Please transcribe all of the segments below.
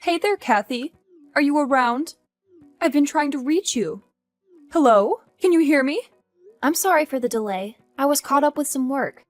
Hey there, Kathy. Are you around? I've been trying to reach you. Hello? Can you hear me? I'm sorry for the delay. I was caught up with some work.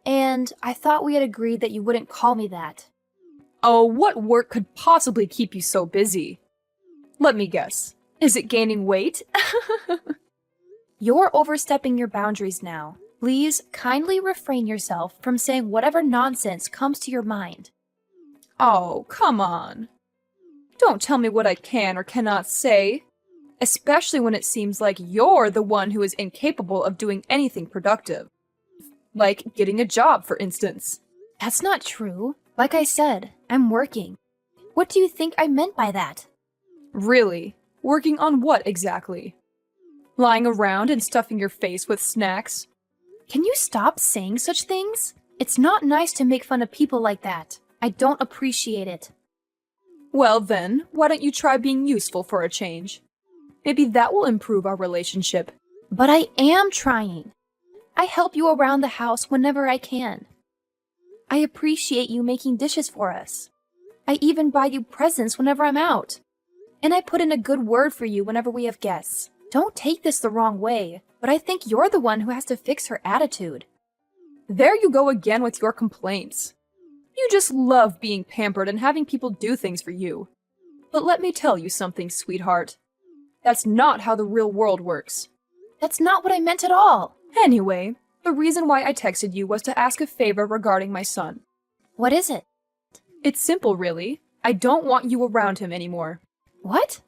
And I thought we had agreed that you wouldn't call me that. Oh, what work could possibly keep you so busy? Let me guess. Is it gaining weight? You're overstepping your boundaries now. Please kindly refrain yourself from saying whatever nonsense comes to your mind. Oh, come on. Don't tell me what I can or cannot say, especially when it seems like you're the one who is incapable of doing anything productive. Like getting a job, for instance. That's not true. Like I said, I'm working. What do you think I meant by that? Really? Working on what exactly? Lying around and stuffing your face with snacks? Can you stop saying such things? It's not nice to make fun of people like that. I don't appreciate it. Well then, why don't you try being useful for a change? Maybe that will improve our relationship. But I am trying. I help you around the house whenever I can. I appreciate you making dishes for us. I even buy you presents whenever I'm out. And I put in a good word for you whenever we have guests. Don't take this the wrong way, but I think you're the one who has to fix her attitude. There you go again with your complaints. You just love being pampered and having people do things for you. But let me tell you something, sweetheart. That's not how the real world works. That's not what I meant at all. Anyway, the reason why I texted you was to ask a favor regarding my son. What is it? It's simple, really. I don't want you around him anymore. What?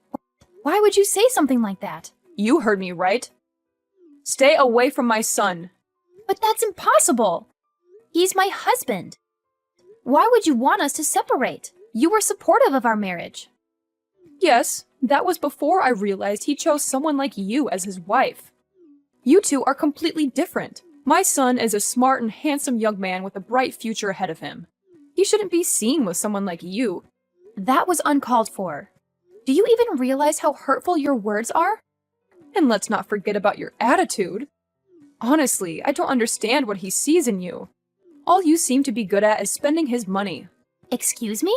Why would you say something like that? You heard me right. Stay away from my son. But that's impossible. He's my husband. Why would you want us to separate? You were supportive of our marriage. Yes, that was before I realized he chose someone like you as his wife. You two are completely different. My son is a smart and handsome young man with a bright future ahead of him. He shouldn't be seen with someone like you. That was uncalled for. Do you even realize how hurtful your words are? And let's not forget about your attitude. Honestly, I don't understand what he sees in you. All you seem to be good at is spending his money. Excuse me?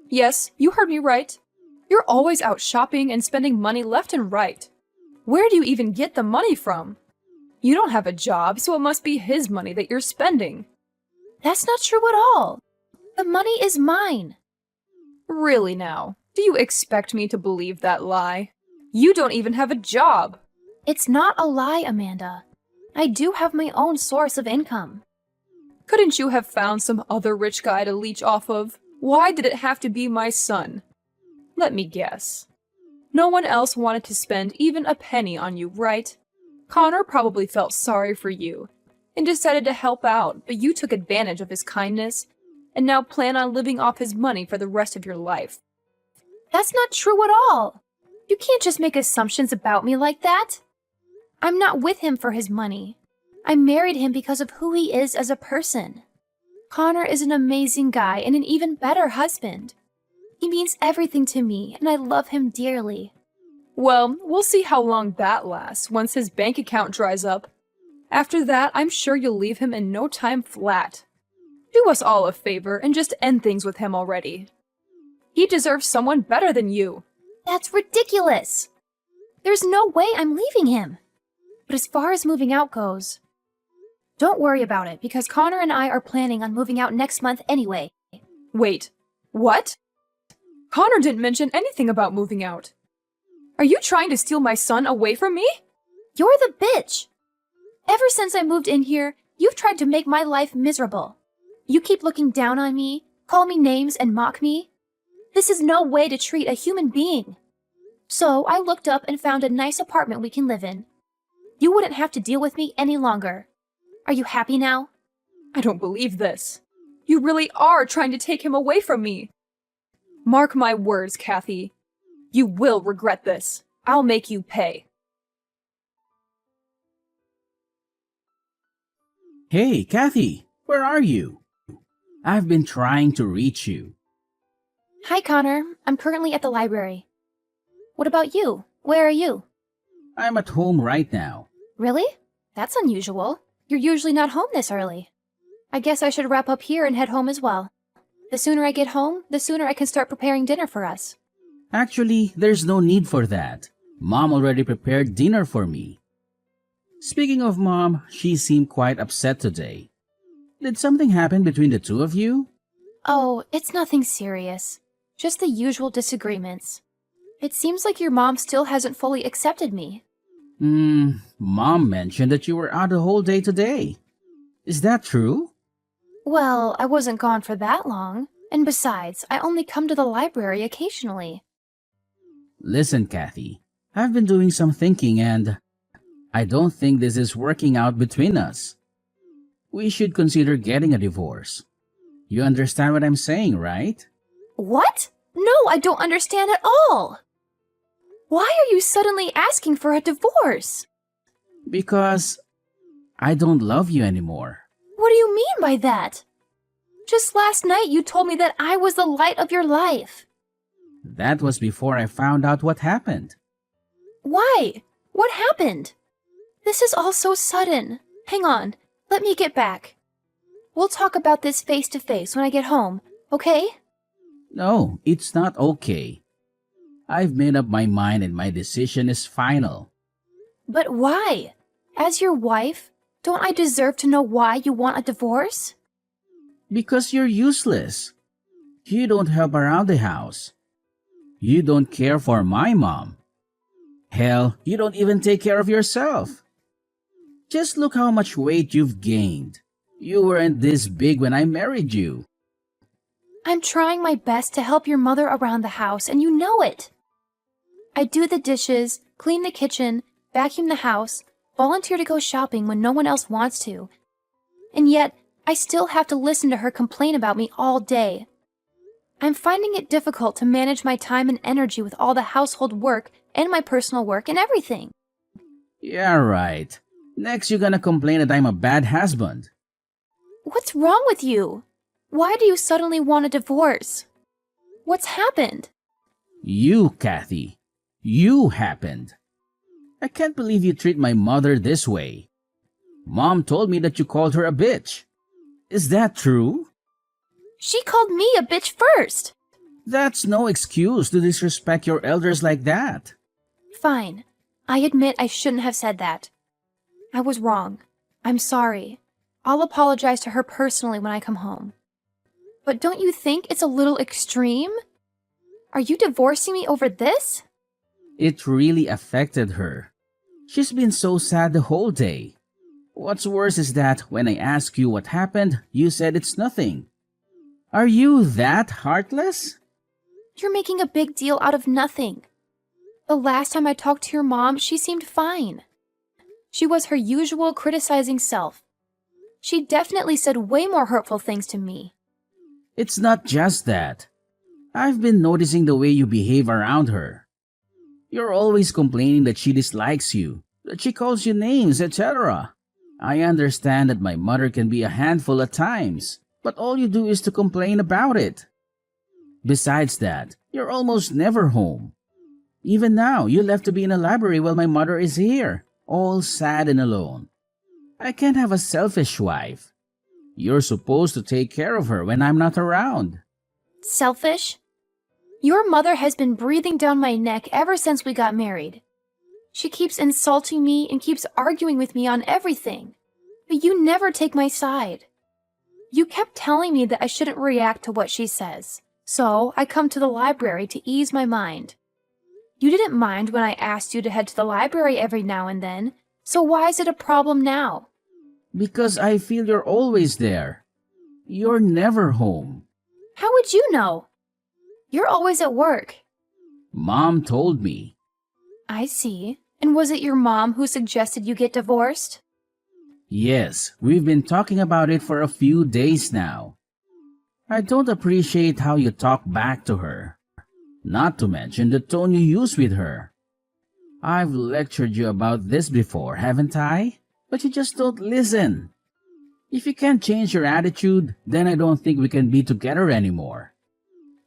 Yes, you heard me right. You're always out shopping and spending money left and right. Where do you even get the money from? You don't have a job, so it must be his money that you're spending. That's not true at all. The money is mine. Really now? Do you expect me to believe that lie? You don't even have a job. It's not a lie, Amanda. I do have my own source of income. Couldn't you have found some other rich guy to leech off of? Why did it have to be my son? Let me guess. No one else wanted to spend even a penny on you, right? Connor probably felt sorry for you and decided to help out, but you took advantage of his kindness and now plan on living off his money for the rest of your life. That's not true at all. You can't just make assumptions about me like that. I'm not with him for his money. I married him because of who he is as a person. Connor is an amazing guy and an even better husband. He means everything to me, and I love him dearly. Well, we'll see how long that lasts once his bank account dries up. After that, I'm sure you'll leave him in no time flat. Do us all a favor and just end things with him already. He deserves someone better than you. That's ridiculous. There's no way I'm leaving him. But as far as moving out goes, don't worry about it because Connor and I are planning on moving out next month anyway. Wait, what? Connor didn't mention anything about moving out. Are you trying to steal my son away from me? You're the bitch. Ever since I moved in here, you've tried to make my life miserable. You keep looking down on me, call me names, and mock me. This is no way to treat a human being. So I looked up and found a nice apartment we can live in. You wouldn't have to deal with me any longer. Are you happy now? I don't believe this. You really are trying to take him away from me. Mark my words, Kathy. You will regret this. I'll make you pay. Hey, Kathy, where are you? I've been trying to reach you. Hi, Connor. I'm currently at the library. What about you? Where are you? I'm at home right now. Really? That's unusual. You're usually not home this early. I guess I should wrap up here and head home as well. The sooner I get home, the sooner I can start preparing dinner for us. Actually, there's no need for that. Mom already prepared dinner for me. Speaking of Mom, she seemed quite upset today. Did something happen between the two of you? Oh, it's nothing serious. Just the usual disagreements. It seems like your mom still hasn't fully accepted me. Mom mentioned that you were out the whole day today. Is that true? Well, I wasn't gone for that long. And besides, I only come to the library occasionally. Listen, Kathy, I've been doing some thinking and I don't think this is working out between us. We should consider getting a divorce. You understand what I'm saying, right? What? No, I don't understand at all. Why are you suddenly asking for a divorce? Because I don't love you anymore. What do you mean by that? Just last night you told me that I was the light of your life. That was before I found out what happened. Why? What happened? This is all so sudden. Hang on, let me get back. We'll talk about this face to face when I get home, okay? No, it's not okay. I've made up my mind and my decision is final. But why? As your wife, don't I deserve to know why you want a divorce? Because you're useless. You don't help around the house. You don't care for my mom. Hell, you don't even take care of yourself. Just look how much weight you've gained. You weren't this big when I married you. I'm trying my best to help your mother around the house, and you know it. I do the dishes, clean the kitchen, vacuum the house, volunteer to go shopping when no one else wants to. And yet, I still have to listen to her complain about me all day. I'm finding it difficult to manage my time and energy with all the household work and my personal work and everything. Yeah, right. Next you're gonna complain that I'm a bad husband. What's wrong with you? Why do you suddenly want a divorce? What's happened? You, Kathy. You happened. I can't believe you treat my mother this way. Mom told me that you called her a bitch. Is that true? She called me a bitch first. That's no excuse to disrespect your elders like that. Fine. I admit I shouldn't have said that. I was wrong. I'm sorry. I'll apologize to her personally when I come home. But don't you think it's a little extreme? Are you divorcing me over this? It really affected her. She's been so sad the whole day. What's worse is that when I ask you what happened, you said it's nothing. Are you that heartless? You're making a big deal out of nothing. The last time I talked to your mom, she seemed fine. She was her usual criticizing self. She definitely said way more hurtful things to me. It's not just that. I've been noticing the way you behave around her. You're always complaining that she dislikes you, that she calls you names, etc. I understand that my mother can be a handful at times, but all you do is to complain about it. Besides that, you're almost never home. Even now, you left to be in a library while my mother is here, all sad and alone. I can't have a selfish wife. You're supposed to take care of her when I'm not around. Selfish? Your mother has been breathing down my neck ever since we got married. She keeps insulting me and keeps arguing with me on everything. But you never take my side. You kept telling me that I shouldn't react to what she says. So I come to the library to ease my mind. You didn't mind when I asked you to head to the library every now and then, so why is it a problem now? Because I feel you're always there. You're never home. How would you know? You're always at work. Mom told me. I see. And was it your mom who suggested you get divorced? Yes, we've been talking about it for a few days now. I don't appreciate how you talk back to her. Not to mention the tone you use with her. I've lectured you about this before, haven't I? But you just don't listen. If you can't change your attitude, then I don't think we can be together anymore.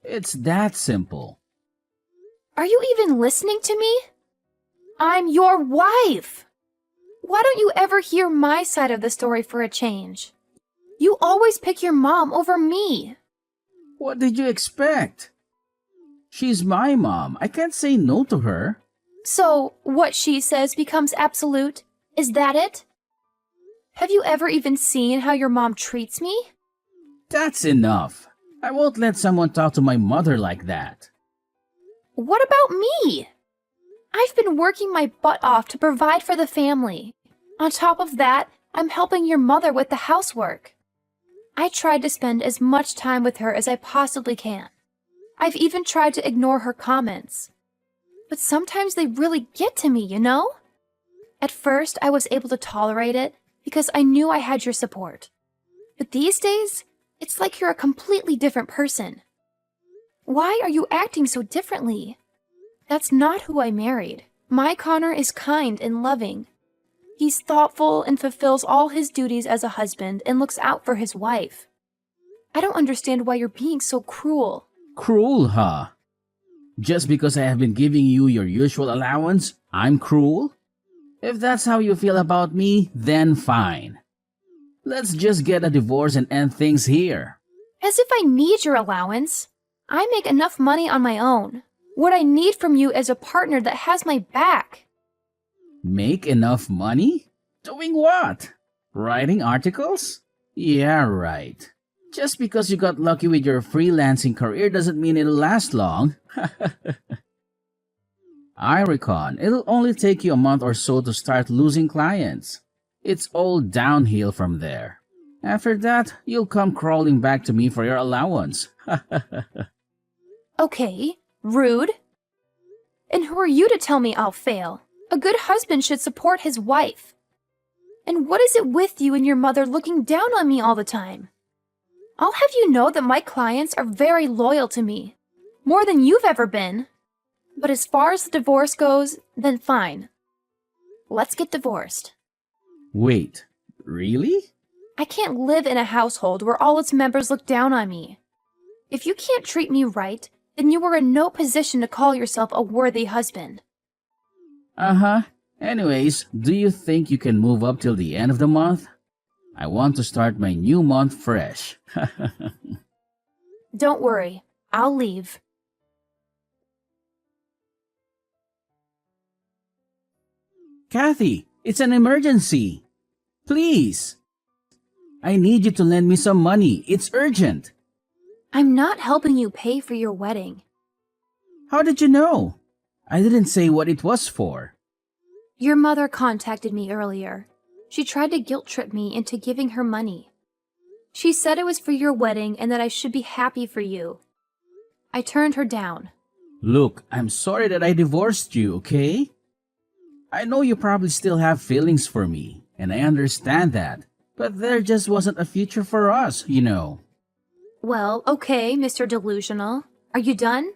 It's that simple. Are you even listening to me? I'm your wife! Why don't you ever hear my side of the story for a change? You always pick your mom over me. What did you expect? She's my mom. I can't say no to her. So, what she says becomes absolute? Is that it? Have you ever even seen how your mom treats me? That's enough. I won't let someone talk to my mother like that. What about me? I've been working my butt off to provide for the family. On top of that, I'm helping your mother with the housework. I tried to spend as much time with her as I possibly can. I've even tried to ignore her comments. But sometimes they really get to me, you know? At first, I was able to tolerate it because I knew I had your support. But these days, it's like you're a completely different person. Why are you acting so differently? That's not who I married. My Connor is kind and loving. He's thoughtful and fulfills all his duties as a husband and looks out for his wife. I don't understand why you're being so cruel. Cruel, huh? Just because I have been giving you your usual allowance, I'm cruel? If that's how you feel about me, then fine. Let's just get a divorce and end things here. As if I need your allowance. I make enough money on my own. What I need from you is a partner that has my back. Make enough money? Doing what? Writing articles? Yeah, right. Just because you got lucky with your freelancing career doesn't mean it'll last long. I reckon it'll only take you a month or so to start losing clients. It's all downhill from there. After that, you'll come crawling back to me for your allowance. Okay, rude. And who are you to tell me I'll fail? A good husband should support his wife. And what is it with you and your mother looking down on me all the time? I'll have you know that my clients are very loyal to me. More than you've ever been. But as far as the divorce goes, then fine. Let's get divorced. Wait, really? I can't live in a household where all its members look down on me. If you can't treat me right, then you are in no position to call yourself a worthy husband. Uh-huh. Anyways, do you think you can move up till the end of the month? I want to start my new month fresh. Don't worry, I'll leave. Kathy, it's an emergency. Please. I need you to lend me some money. It's urgent. I'm not helping you pay for your wedding. How did you know? I didn't say what it was for. Your mother contacted me earlier. She tried to guilt trip me into giving her money. She said it was for your wedding and that I should be happy for you. I turned her down. Look, I'm sorry that I divorced you, okay? I know you probably still have feelings for me, and I understand that. But there just wasn't a future for us, you know. Well, okay, Mr. Delusional. Are you done?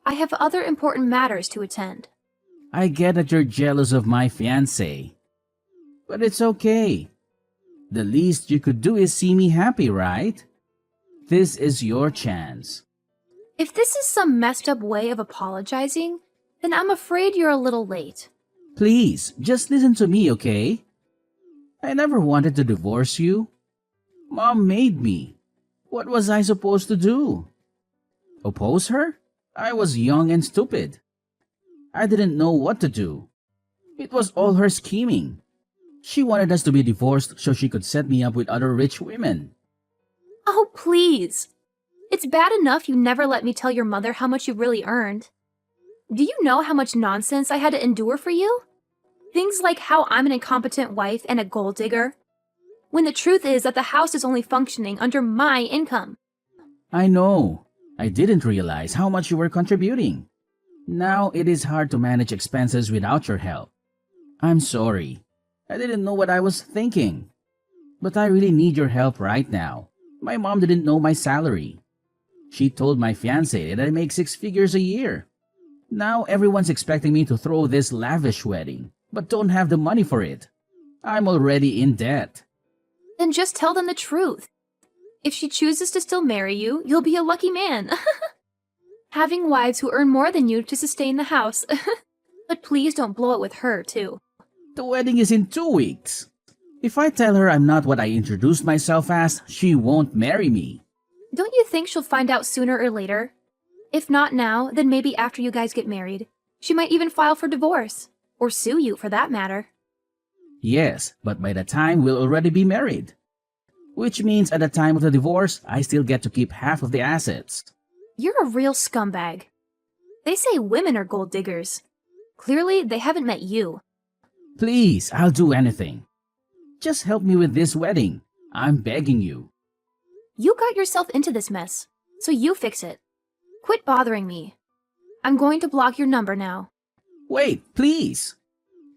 I have other important matters to attend. I get that you're jealous of my fiancé. But it's okay. The least you could do is see me happy, right? This is your chance. If this is some messed up way of apologizing, then I'm afraid you're a little late. Please, just listen to me, okay? I never wanted to divorce you. Mom made me. What was I supposed to do? Oppose her? I was young and stupid. I didn't know what to do. It was all her scheming. She wanted us to be divorced so she could set me up with other rich women. Oh, please. It's bad enough you never let me tell your mother how much you really earned. Do you know how much nonsense I had to endure for you? Things like how I'm an incompetent wife and a gold digger. When the truth is that the house is only functioning under my income. I know. I didn't realize how much you were contributing. Now it is hard to manage expenses without your help. I'm sorry. I didn't know what I was thinking. But I really need your help right now. My mom didn't know my salary. She told my fiancé that I make 6 figures a year. Now everyone's expecting me to throw this lavish wedding, but don't have the money for it. I'm already in debt. Then just tell them the truth. If she chooses to still marry you, you'll be a lucky man. Having wives who earn more than you to sustain the house. But please don't blow it with her, too. The wedding is in 2 weeks. If I tell her I'm not what I introduced myself as, she won't marry me. Don't you think she'll find out sooner or later? If not now, then maybe after you guys get married. She might even file for divorce. Or sue you, for that matter. Yes, but by the time we'll already be married. Which means at the time of the divorce, I still get to keep half of the assets. You're a real scumbag. They say women are gold diggers. Clearly, they haven't met you. Please, I'll do anything. Just help me with this wedding. I'm begging you. You got yourself into this mess, so you fix it. Quit bothering me. I'm going to block your number now. Wait, please.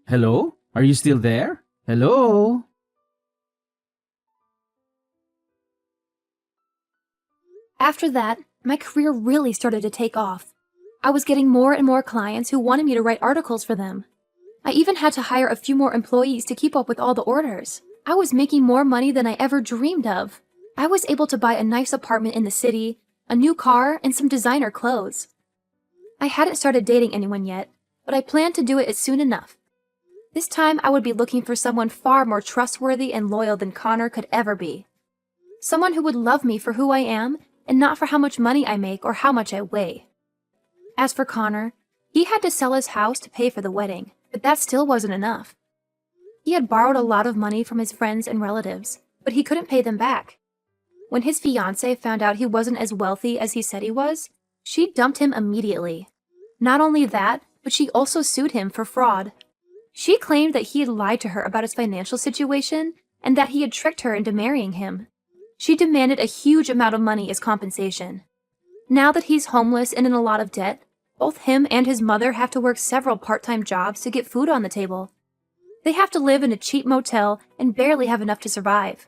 Hello? Are you still there? Hello? After that, my career really started to take off. I was getting more and more clients who wanted me to write articles for them. I even had to hire a few more employees to keep up with all the orders. I was making more money than I ever dreamed of. I was able to buy a nice apartment in the city, a new car, and some designer clothes. I hadn't started dating anyone yet, but I planned to do it as soon enough. This time I would be looking for someone far more trustworthy and loyal than Connor could ever be. Someone who would love me for who I am and not for how much money I make or how much I weigh. As for Connor, he had to sell his house to pay for the wedding, but that still wasn't enough. He had borrowed a lot of money from his friends and relatives, but he couldn't pay them back. When his fiancée found out he wasn't as wealthy as he said he was, she dumped him immediately. Not only that, but she also sued him for fraud. She claimed that he had lied to her about his financial situation and that he had tricked her into marrying him. She demanded a huge amount of money as compensation. Now that he's homeless and in a lot of debt, both him and his mother have to work several part-time jobs to get food on the table. They have to live in a cheap motel and barely have enough to survive.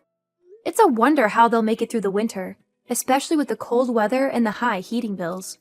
It's a wonder how they'll make it through the winter, especially with the cold weather and the high heating bills.